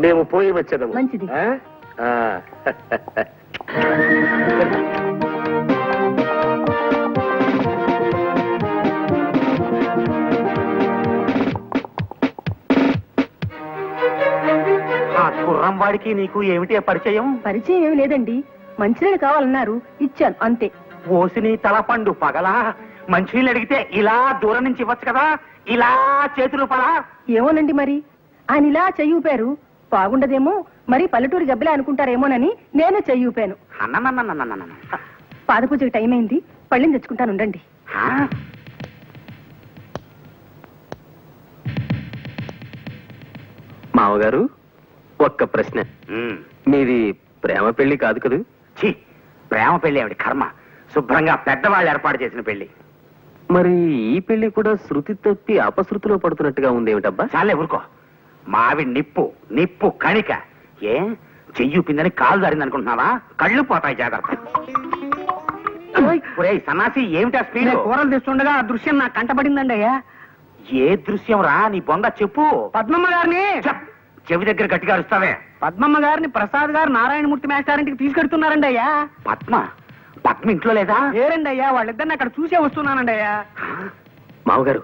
మేము పోయి వచ్చేదాము. మంచిది. కుర్రంవాడికి నీకు ఏమిటి పరిచయం? పరిచయం ఏమి లేదండి, మంచినీళ్ళు కావాలన్నారు, ఇచ్చాను అంతే. ఓసిని తలపండు పగలా, మంచినీళ్ళు అడిగితే ఇలా దూరం నుంచి ఇవ్వచ్చు కదా, ఇలా చేతులు పలా. ఏమోనండి మరి, ఆయన ఇలా చెయ్యూపారు, బాగుండదేమో, మరి పల్లెటూరు గబ్బలే అనుకుంటారేమోనని నేను చెయ్యూపాను. పాదపూజకి టైం అయింది, పళ్ళని తెచ్చుకుంటాను, ఉండండి. మావగారు, ఒక్క ప్రశ్న. మీది ప్రేమ పెళ్లి కాదు కదూ? ప్రేమ పెళ్లి ఆవిడ కర్మ, శుభ్రంగా పెద్దవాళ్ళు ఏర్పాటు చేసిన పెళ్లి. మరి ఈ పెళ్లి కూడా శృతి తప్పి అపశృతిలో పడుతున్నట్టుగా ఉంది ఏమిటబ్బా? చాలే ఊరుకో, మావి నిప్పు నిప్పు కణిక. ఏ చెయ్యూపిందని కాలు జారింది అనుకుంటున్నావా? కళ్ళు పోతాయి, జాగ్రత్త. సన్నాసి ఏమిటా స్పీడ్? కూరలు తెస్తుండగా ఆ దృశ్యం నాకు కంటపడిందండి అయ్యా. ఏ దృశ్యం రా? నీ బొంగ చెప్పు. పద్మమ్మ గారిని చెవి దగ్గర గట్టిగా అరుస్తావే. పద్మమ్మ గారిని ప్రసాద్ గారు నారాయణమూర్తి మేస్టారింటికి తీసుకెడుతున్నారండి అయ్యా. పద్మ ఇంట్లో లేదా? లేరండి అయ్యా, వాళ్ళిద్దరిని అక్కడ చూసే వస్తున్నానండి అయ్యా. మావగారు,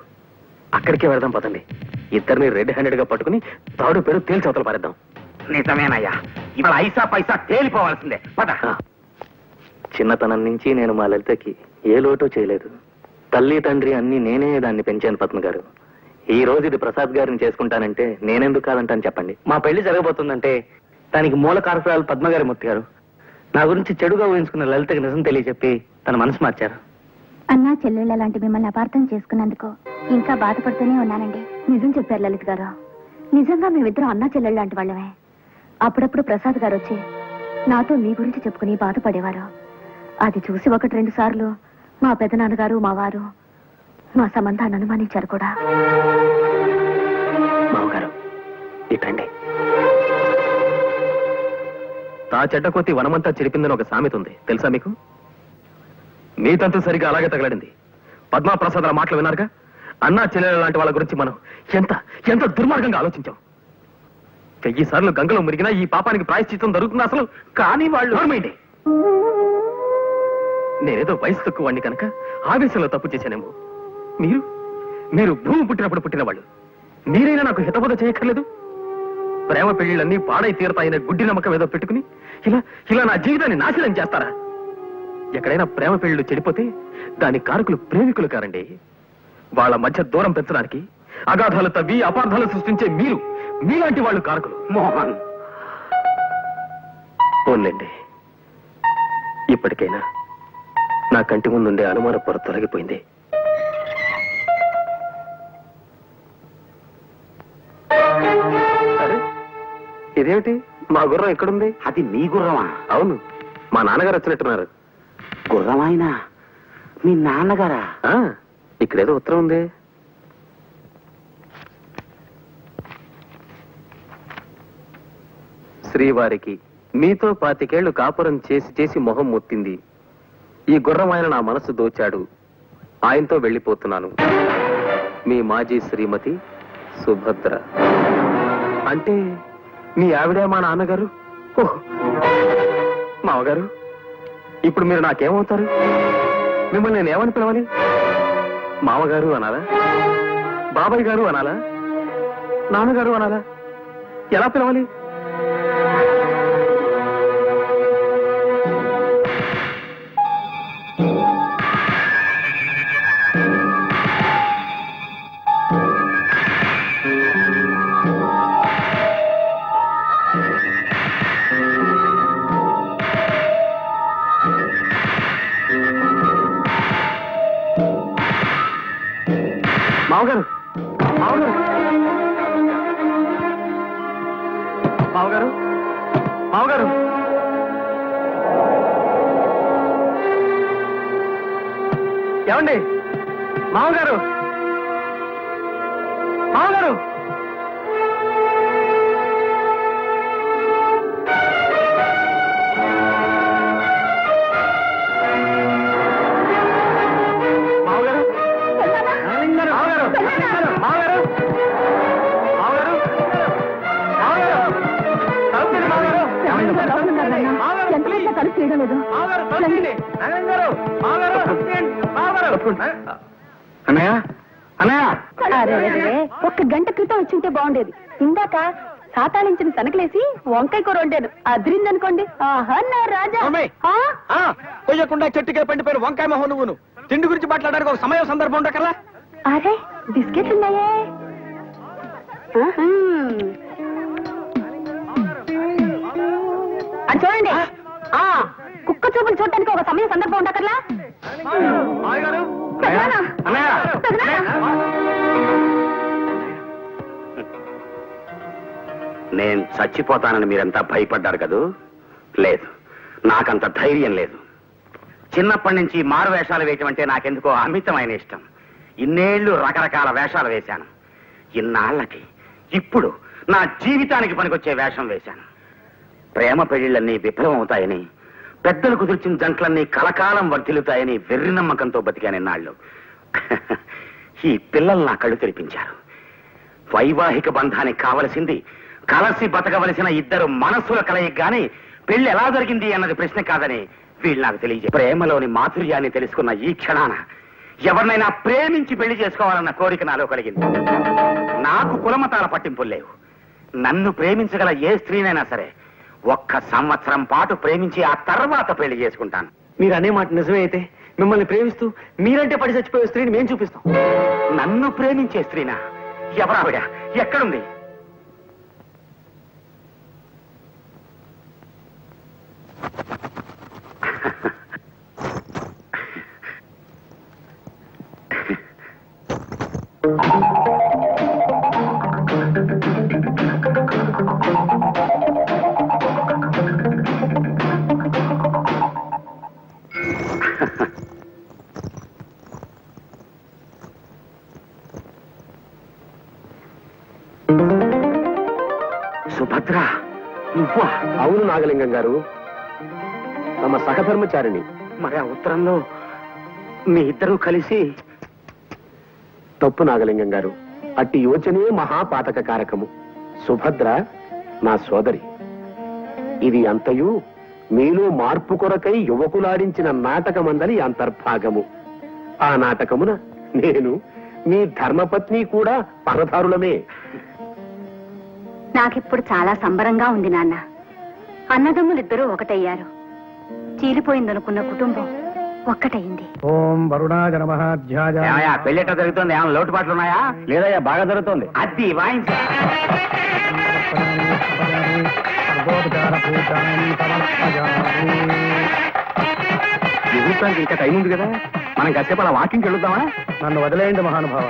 అక్కడికే వెళదాం పదండి. ఇద్దరిని రెడ్ హ్యాండెడ్ గా పట్టుకుని తాడు పేరు తేల్చవతలు పారేద్దాం. నిజమేనయ్యా, ఇవాళ ఐసా పైసా తేలిపోవాల్సిందే. పద. చిన్నతనం నుంచి నేను మా లలితకి ఏ లోటు చేయలేదు. తల్లి తండ్రి అన్ని నేనే దాన్ని పెంచాను పద్మ గారు. ఈ రోజు ఇది ప్రసాద్ గారిని చేసుకుంటానంటే నేనెందుకు కాదంటాను చెప్పండి? మా పెళ్లి జరగబోతుందంటే దానికి మూల కారకురాలు పద్మగారి మూర్తి గారు. నా గురించి చెడుగా ఊహించుకున్న లలితకి నిజం తెలియచెప్పి తన మనసు మార్చారు. అన్నా చెల్లెళ్ళ లాంటి మిమ్మల్ని అపార్థం చేసుకున్నందుకు ఇంకా బాధపడుతూనే ఉన్నానండి. నిజం చెప్పారు లలిత్ గారు, నిజంగా మేమిద్దరం అన్నా చెల్లెళ్ళ లాంటి వాళ్ళమే. అప్పుడప్పుడు ప్రసాద్ గారు వచ్చి నాతో మీ గురించి చెప్పుకుని బాధపడేవారు. అది చూసి 1-2 సార్లు మా పెదనాన్నగారు మా వారు మా సంబంధాన్ని అనుమానించారు కూడా. మావగారు, ఇటండి. తా చెడ్డకొత్తి వనమంతా చెరిపిందని ఒక సామెత ఉంది, తెలుసా మీకు? మీ తంతు సరిగా అలాగే తగలడింది. పద్మా ప్రసాద్ మాటలు విన్నారుగా? అన్నా చెల్లెల లాంటి వాళ్ళ గురించి మనం ఎంత ఎంత దుర్మార్గంగా ఆలోచించాం. 1000 సార్లు గంగలో మురిగినా ఈ పాపానికి ప్రాయశ్చిత్తం దొరుకుతుంది అసలు. కానీ వాళ్ళు నేనేదో వయసు తక్కువ వాడిని కనుక ఆవేశంలో తప్పు చేశానేమో. మీరు భూమి పుట్టినప్పుడు పుట్టిన వాళ్ళు. మీరైనా నాకు హితబోధ చేయక్కర్లేదు. ప్రేమ పెళ్లిళ్ళన్నీ పాడై తీరతాయనే గుడ్డి నమ్మకం ఏదో పెట్టుకుని ఇలా నా జీవితాన్ని నాశనం చేస్తారా? ఎక్కడైనా ప్రేమ పెళ్లిళ్ళు చెడిపోతే దాని కారకులు ప్రేమికులు కారండి. వాళ్ళ మధ్య దూరం పెంచడానికి అగాధాలు తవ్వి అపార్థాలు సృష్టించే మీలాంటి వాళ్ళు కారకులు. మోహన్, పోన్లేండి, ఇప్పటికైనా నా కంటి ముందుండే అనుమాన పొర తొలగిపోయింది. ఇదేమిటి, మా గుర్రం ఎక్కడుంది? అది మీ గుర్రమా? అవును, మా నాన్నగారు వచ్చినట్టున్నారు. గుర్రమాయనా? మీ నాన్నగారా? ఇక్కడేదో ఉత్తరం ఉంది. శ్రీవారికి మీతో 25 ఏళ్లు కాపురం చేసి మొహం మొత్తింది. ఈ గుర్రం ఆయన నా మనసు దోచాడు. ఆయనతో వెళ్ళిపోతున్నాను. మీ మాజీ శ్రీమతి సుభద్ర. అంటే మీ ఆవిడే మా నాన్నగారు? ఓహ్ మావగారు, ఇప్పుడు మీరు నాకేమవుతారు? మిమ్మల్ని నేనేమని పిలవాలి? మామగారు అనాలా? బాబాయ్ గారు అనాలా? నాన్నగారు అనాలా? ఎలా పిలవాలి? మావగారు, మావగారు, మావగారు, మావగారు, ఏమండి? మావగారు, మావగారు, మావగారు, మావగారు, మావగారు, మావగారు, పట్టుకుంటా అన్నయ్య అన్నయ్య అరే, ఒక్క గంట క్రితం వచ్చి ఉంటే బాగుండేది. ఇందాక సాతాళించిన సనకలేసి వంకాయ కూర వండాను, అదిరిందనుకోండి. ఆహా నా రాజా. అమ్మాయి. ఆ? పోయకుండా చెట్టుకే పండిపోయిన వంకాయ మొహం నువ్వును. తిండి గురించి మాట్లాడడానికి ఒక సమయం సందర్భం ఉండకల్లా. అరే బిస్కెట్లు ఉన్నాయే. ఆహా. అది చూడండి. ఆ కుక్క చూపులు చూడటానికి ఒక సమయం సందర్భం ఉండకర్లా. నేను చచ్చిపోతానని మీరంతా భయపడ్డారు కదూ? లేదు, నాకంత ధైర్యం లేదు. చిన్నప్పటి నుంచి మారు వేషాలు వేయటం అంటే నాకెందుకో అమితమైన ఇష్టం. ఇన్నేళ్లు రకరకాల వేషాలు వేశాను. ఇన్నాళ్ళకి ఇప్పుడు నా జీవితానికి పనికొచ్చే వేషం వేశాను. ప్రేమ పెళ్లిళ్ళన్నీ విఫలం అవుతాయని, పెద్దలు కుదిర్చిన జంటలన్నీ కలకాలం వర్ధిల్లుతాయని వెర్రి నమ్మకంతో బతికాను ఇన్నాళ్ళు. ఈ పిల్లలు నా కళ్ళు తెరిపించారు. వైవాహిక బంధానికి కావలసింది కలసి బతకవలసిన ఇద్దరు మనస్సుల కలయిక గాని పెళ్లి ఎలా జరిగింది అన్నది ప్రశ్న కాదని వీళ్ళు నాకు తెలియజే. ప్రేమలోని మాధుర్యాన్ని తెలుసుకున్న ఈ క్షణాన ఎవరినైనా ప్రేమించి పెళ్లి చేసుకోవాలన్న కోరిక నాలో కలిగింది. నాకు కులమతాల పట్టింపులు లేవు. నన్ను ప్రేమించగల ఏ స్త్రీనైనా సరే 1 సంవత్సరం పాటు ప్రేమించి ఆ తర్వాత పెళ్లి చేసుకుంటాను. మీరు అనే మాట నిజమే అయితే మిమ్మల్ని ప్రేమిస్తూ మీరంటే పడి చచ్చిపోయే స్త్రీని మేము చూపిస్తాం. నన్ను ప్రేమించే స్త్రీనా? ఎవరావిడ? ఎక్కడుంది? సుభద్ర, నువ్వా? అవును నాగలింగం గారు, తమ సహధర్మచారిణి. మరి ఆ ఉత్తరంలో మీ ఇద్దరూ కలిసి... తప్పు నాగలింగం గారు, అట్టి యోచనే మహాపాతక కారకము. సుభద్ర నా సోదరి. ఇది అంతయు మీలో మార్పు కొరకై యువకులాడించిన నాటకమందని అంతర్భాగము. ఆ నాటకమున నేను మీ ధర్మపత్ని కూడా పరధారులమే. నాకిప్పుడు చాలా సంబరంగా ఉంది నాన్న. అన్నదమ్ములిద్దరూ ఒకటయ్యారు. చీలిపోయిందనుకున్న కుటుంబం ఒక్కటయింది. ఓం వరుణాయ నమః. ధ్యాయ. ఏమయ్యా, పెళ్ళెట జరుగుతుంది? ఏమైనా లోటుపాట్లు ఉన్నాయా? లేదయ్యా, బాగా జరుగుతోంది. అది వాయించు. ముహూర్తానికి ఇంకా టైం ఉంది కదా, మనం కాసేపు అలా వాకింగ్కి వెళ్దామా? నన్ను వదిలేయండి మహానుభావ.